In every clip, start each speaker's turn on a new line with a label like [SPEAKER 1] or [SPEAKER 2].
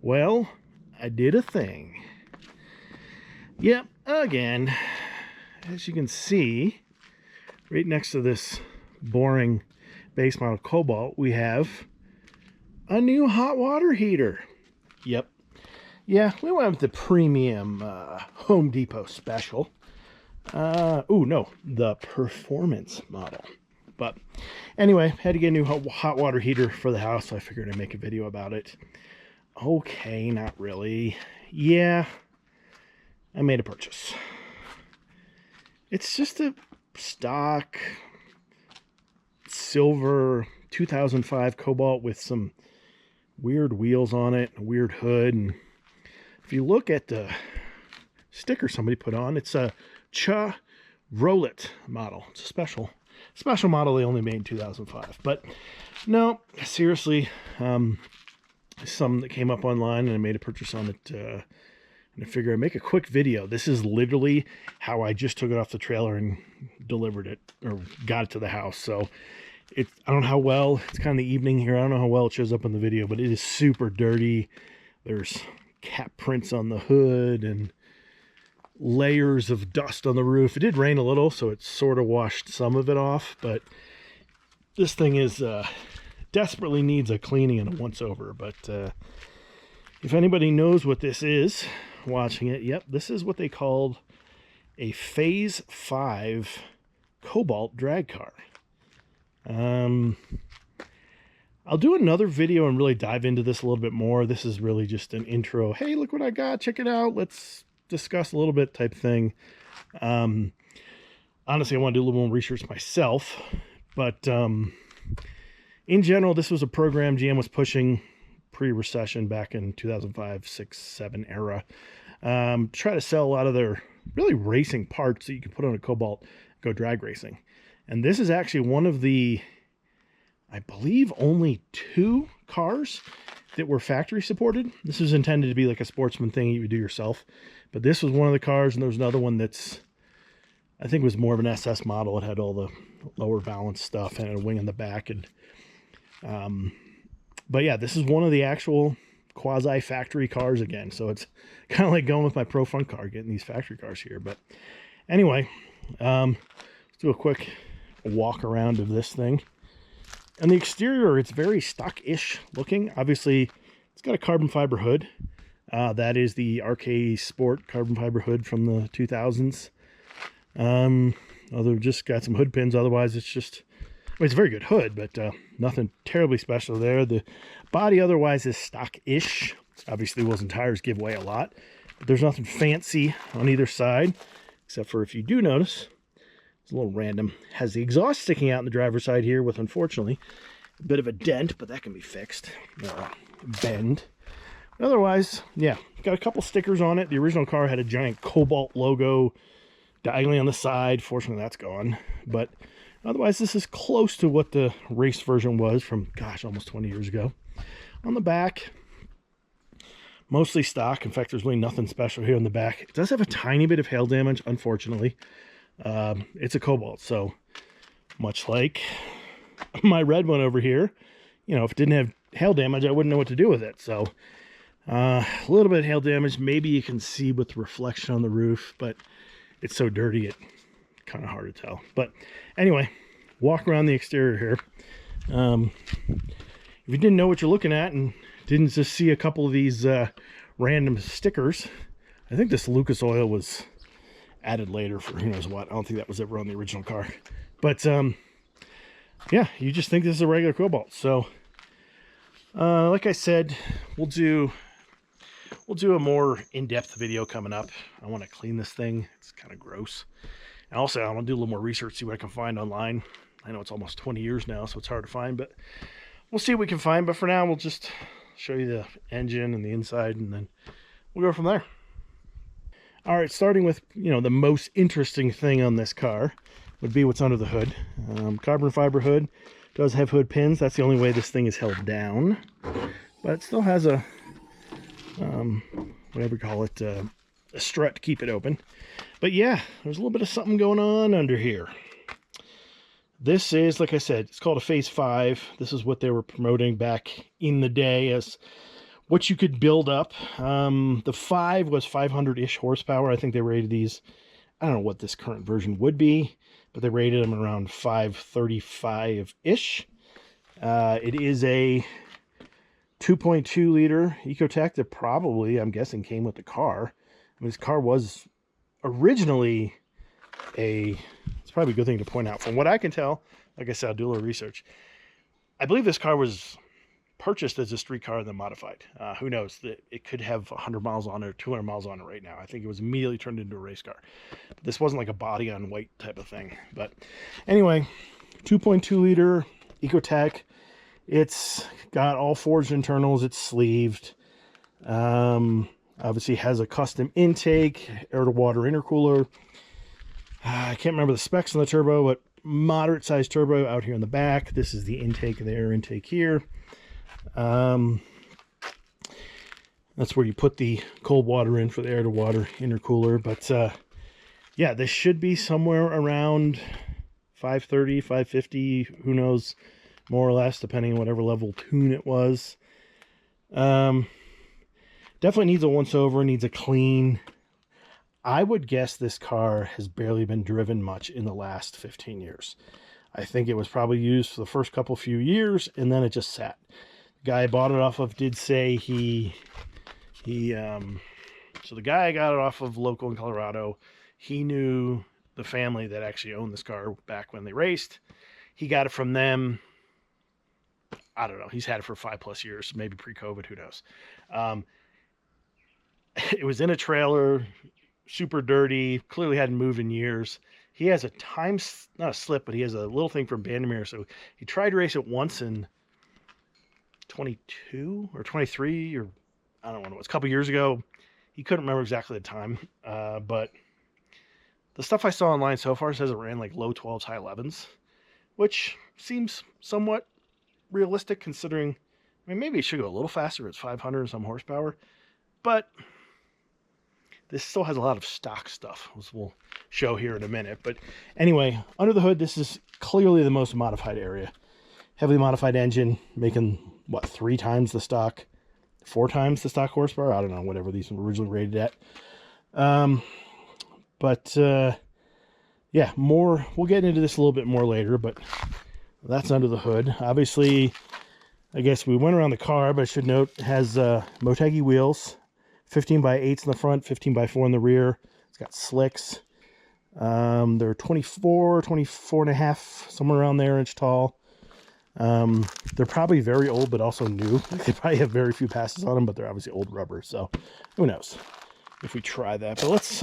[SPEAKER 1] Well, I did a thing. Yep, again. As you can see, right next to this boring base model Cobalt, we have a new hot water heater. Yep. Yeah, we went with the premium Home Depot special. Oh, no, the performance model. But anyway, had to get a new hot water heater for the house, so I figured I'd make a video about it. Okay, not really. Yeah, I made a purchase. It's just a stock silver 2005 Cobalt with some weird wheels on it, a weird hood, and if you look at the sticker somebody put on, it's a Chevrolet model. It's a special model they only made in 2005. But no, seriously, some that came up online and I made a purchase on it, and I figure I'd make a quick video. This is literally how I just took it off the trailer and delivered it, or got it to the house. So I don't know how well, it's kind of the evening here, I don't know how well it shows up in the video, but it is super dirty. There's cat prints on the hood and layers of dust on the roof. It did rain a little, so it sort of washed some of it off, but this thing is desperately needs a cleaning and a once over. But if anybody knows what this is watching it, yep, this is what they called a Phase 5 Cobalt drag car. I'll do another video and really dive into this a little bit more. This is really just an intro. Hey, look what I got. Check it out. Let's discuss a little bit type thing. Honestly, I want to do a little more research myself, but in general, this was a program GM was pushing pre-recession back in 2005, 6, 7 era. Try to sell a lot of their really racing parts that you can put on a Cobalt, go drag racing. And this is actually one of the, I believe, only 2 cars that were factory supported. This was intended to be like a sportsman thing you would do yourself. But this was one of the cars, and there was another one that's, I think was more of an SS model. It had all the lower balance stuff and a wing in the back. And but yeah, this is one of the actual quasi factory cars again. So it's kind of like going with my Pro Fun car, getting these factory cars here. But anyway, let's do a quick walk around of this thing. And the exterior, it's very stock-ish looking. Obviously, it's got a carbon fiber hood. That is the RK Sport carbon fiber hood from the 2000s. Although just got some hood pins. Otherwise, it's just, well, it's a very good hood, but nothing terribly special there. The body otherwise is stock-ish. Obviously, wheels and tires give away a lot. But there's nothing fancy on either side, except for if you do notice, it's a little random. Has the exhaust sticking out in the driver's side here with, unfortunately, a bit of a dent, but that can be fixed. Bend. Otherwise, yeah, got a couple stickers on it. The original car had a giant Cobalt logo diagonally on the side. Fortunately, that's gone. But otherwise, this is close to what the race version was from, gosh, almost 20 years ago. On the back, mostly stock. In fact, there's really nothing special here on the back. It does have a tiny bit of hail damage, unfortunately. It's a Cobalt, so much like my red one over here, you know, if it didn't have hail damage, I wouldn't know what to do with it. So a little bit of hail damage. Maybe you can see with the reflection on the roof, but it's so dirty, it's kind of hard to tell. But anyway, walk around the exterior here. If you didn't know what you're looking at and didn't just see a couple of these random stickers, I think this Lucas oil was added later for who knows what. I don't think that was ever on the original car. But yeah, you just think this is a regular Cobalt. So like I said, we'll do a more in-depth video coming up. I want to clean this thing. It's kind of gross. And also, I want to do a little more research, see what I can find online. I know it's almost 20 years now, so it's hard to find, but we'll see what we can find. But for now, we'll just show you the engine and the inside, and then we'll go from there. All right, starting with, you know, the most interesting thing on this car would be what's under the hood. Carbon fiber hood. Does have hood pins. That's the only way this thing is held down. But it still has a, whatever you call it, a strut to keep it open. But yeah, there's a little bit of something going on under here. This is, like I said, it's called a Phase 5. This is what they were promoting back in the day as what you could build up. The 5 was 500-ish horsepower. I think they rated these, I don't know what this current version would be, but they rated them around 535-ish. It is a 2.2 liter Ecotec that probably, I'm guessing, came with the car. I mean, this car was originally it's probably a good thing to point out. From what I can tell, like I said, I'll do a little research. I believe this car was purchased as a street car and then modified. Who knows? It could have 100 miles on it or 200 miles on it right now. I think it was immediately turned into a race car. But this wasn't like a body on white type of thing. But anyway, 2.2 liter Ecotec. It's got all forged internals. It's sleeved. Obviously has a custom intake, air-to-water intercooler. I can't remember the specs on the turbo, but moderate sized turbo out here in the back. This is the intake, the air intake here. That's where you put the cold water in for the air-to-water intercooler. But yeah, this should be somewhere around 530, 550, who knows, more or less, depending on whatever level tune it was. Definitely needs a once-over, needs a clean. I would guess this car has barely been driven much in the last 15 years. I think it was probably used for the first few years, and then it just sat. The guy I bought it off of did say so the guy I got it off of, local in Colorado, he knew the family that actually owned this car back when they raced. He got it from them. I don't know. He's had it for 5+ years, maybe pre-COVID, who knows. It was in a trailer, super dirty, clearly hadn't moved in years. He has a not a slip, but he has a little thing from Bandamere. So he tried to race it once in 22 or 23, or I don't know, it was a couple years ago. He couldn't remember exactly the time. But the stuff I saw online so far says it ran like low 12s, high 11s, which seems somewhat realistic considering, I mean, maybe it should go a little faster. It's 500 and some horsepower, but this still has a lot of stock stuff, as we'll show here in a minute. But anyway, under the hood, this is clearly the most modified area. Heavily modified engine, making, what, 3 times the stock, 4 times the stock horsepower? I don't know, whatever these were originally rated at. Yeah, more, we'll get into this a little bit more later, but that's under the hood. Obviously, I guess we went around the car, but I should note it has Motegi wheels. 15x8s in the front, 15x4 in the rear. It's got slicks. They're 24 and a half, somewhere around there, inch tall. They're probably very old, but also new. They probably have very few passes on them, but they're obviously old rubber. So who knows if we try that. But let's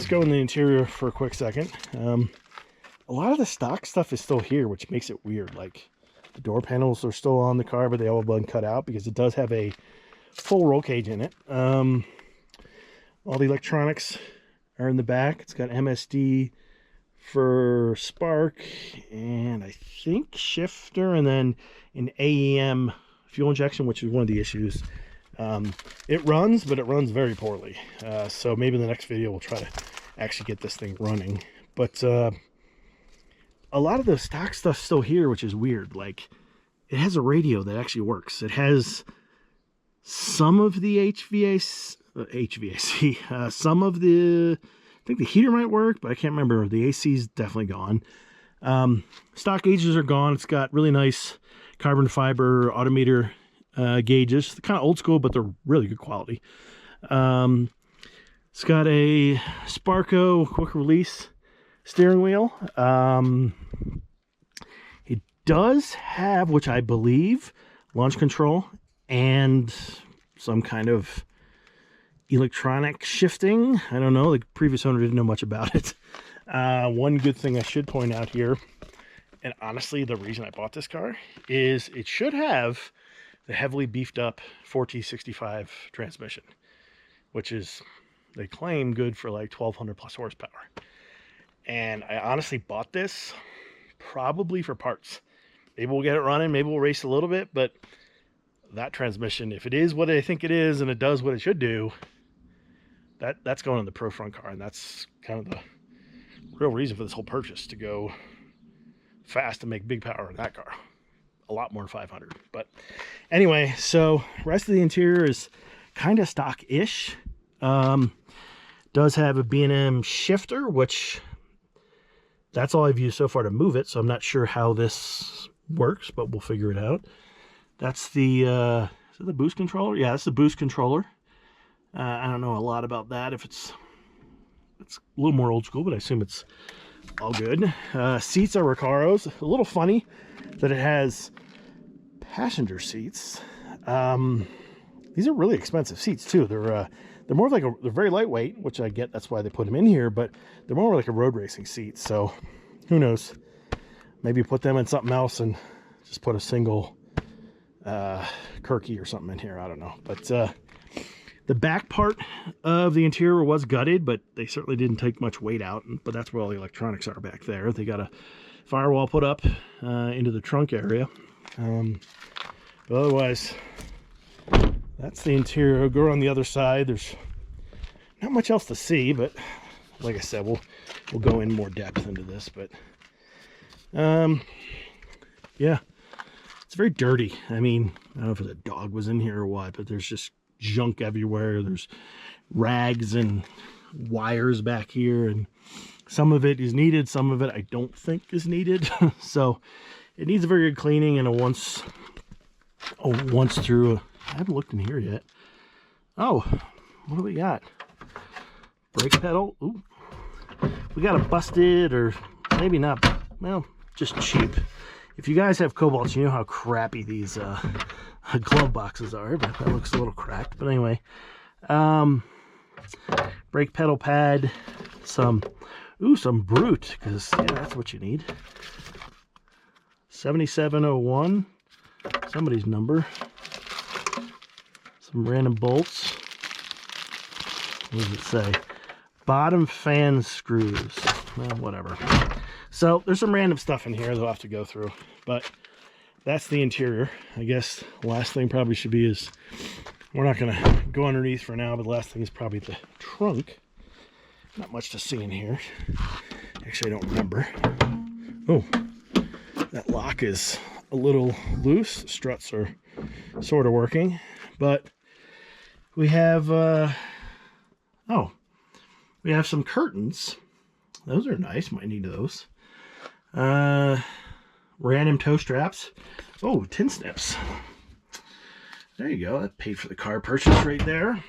[SPEAKER 1] go in the interior for a quick second. A lot of the stock stuff is still here, which makes it weird. Like the door panels are still on the car, but they all have been cut out because it does have a full roll cage in it. All the electronics are in the back. It's got MSD for spark and I think shifter, and then an AEM fuel injection, which is one of the issues. It runs, but it runs very poorly. So maybe in the next video we'll try to actually get this thing running. But a lot of the stock stuff's still here, which is weird. Like, it has a radio that actually works. It has some of the HVAC, some of the, I think the heater might work, but I can't remember. The AC's definitely gone. Stock gauges are gone. It's got really nice carbon fiber autometer gauges. They're kind of old school, but they're really good quality. It's got a Sparco quick release steering wheel. It does have, which I believe, launch control and some kind of electronic shifting. I don't know. The previous owner didn't know much about it. One good thing I should point out here, and honestly the reason I bought this car, is it should have the heavily beefed up 4T65 transmission, which is, they claim, good for like 1200 plus horsepower. And I honestly bought this probably for parts. Maybe we'll get it running, maybe we'll race a little bit, but that transmission, if it is what I think it is and it does what it should do, that's going in the Pro Front car, and that's kind of the real reason for this whole purchase, to go fast and make big power in that car. a lot more than 500. But anyway, so rest of the interior is kind of stock-ish. Does have a B&M shifter, which that's all I've used so far to move it, so I'm not sure how this works, but we'll figure it out. That's the is it the boost controller? Yeah, that's the boost controller. I don't know a lot about that. If it's a little more old school, but I assume it's all good. Seats are Recaro's. A little funny that it has passenger seats. These are really expensive seats too. They're more like they're very lightweight, which I get. That's why they put them in here. But they're more like a road racing seat. So who knows? Maybe put them in something else and just put a single Kirky or something in here. I don't know. But the back part of the interior was gutted, but they certainly didn't take much weight out. But that's where all the electronics are back there. They got a firewall put up into the trunk area. But otherwise, that's the interior. I'll go on the other side. There's not much else to see, but like I said, we'll go in more depth into this. But yeah, it's very dirty. I mean, I don't know if a dog was in here or what, but there's just junk everywhere. There's rags and wires back here, and some of it is needed, some of it I don't think is needed. So it needs a very good cleaning and a once through. I haven't looked in here yet. Oh, what do we got? Brake pedal. Ooh. We got a busted, or maybe not, well, just cheap. If you guys have Cobalts, you know how crappy these glove boxes are, but that looks a little cracked. But anyway, brake pedal pad, some Brute, because yeah, that's what you need. 7701, somebody's number. Some random bolts. What does it say? Bottom fan screws. Well, whatever. So there's some random stuff in here they'll have to go through, but that's the interior. I guess the last thing probably should be is, we're not going to go underneath for now, but the last thing is probably the trunk. Not much to see in here. Actually, I don't remember. Oh, that lock is a little loose. Struts are sort of working, but we have we have some curtains. Those are nice. Might need those. Random toe straps. Oh, tin snips. There you go. That paid for the car purchase right there.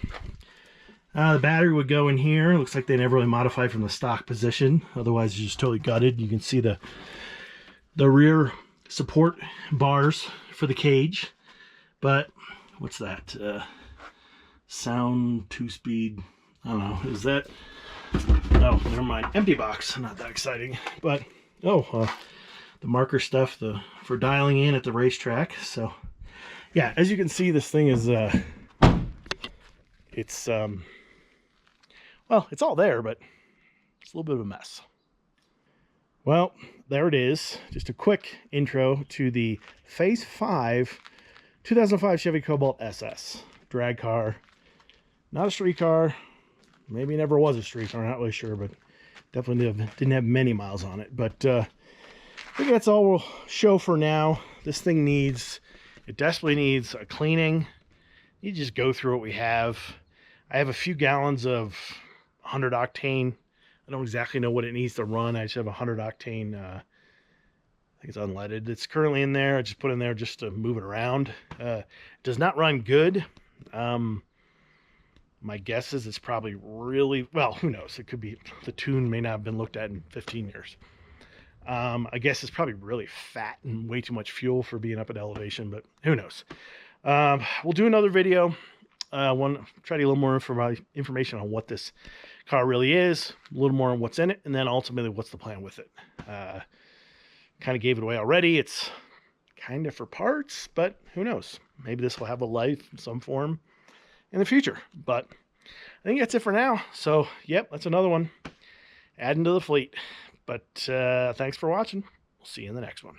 [SPEAKER 1] The battery would go in here. Looks like they never really modified from the stock position. Otherwise, it's just totally gutted. You can see the rear support bars for the cage. But what's that? Sound 2-speed. I don't know. Is that? Oh, never mind. Empty box. Not that exciting. But the marker stuff for dialing in at the racetrack. So yeah, as you can see, this thing is it's well, it's all there, but it's a little bit of a mess. Well, there it is. Just a quick intro to the Phase 5 2005 Chevy Cobalt SS drag car. Not a street car. Maybe never was a street car. Not really sure, but definitely didn't have many miles on it. But I think that's all we'll show for now. This thing it desperately needs a cleaning. You just go through what we have. I have a few gallons of 100 octane. I don't exactly know what it needs to run. I just have 100 octane. I think it's unleaded. It's currently in there. I just put in there just to move it around. It does not run good. My guess is it's probably really, well, who knows? It could be, the tune may not have been looked at in 15 years. I guess it's probably really fat and way too much fuel for being up at elevation, but who knows? We'll do another video. Try to get a little more information on what this car really is, a little more on what's in it, and then ultimately what's the plan with it. Kind of gave it away already. It's kind of for parts, but who knows? Maybe this will have a life in some form in the future. But I think that's it for now. So, yep, that's another one. Adding to the fleet. But thanks for watching. We'll see you in the next one.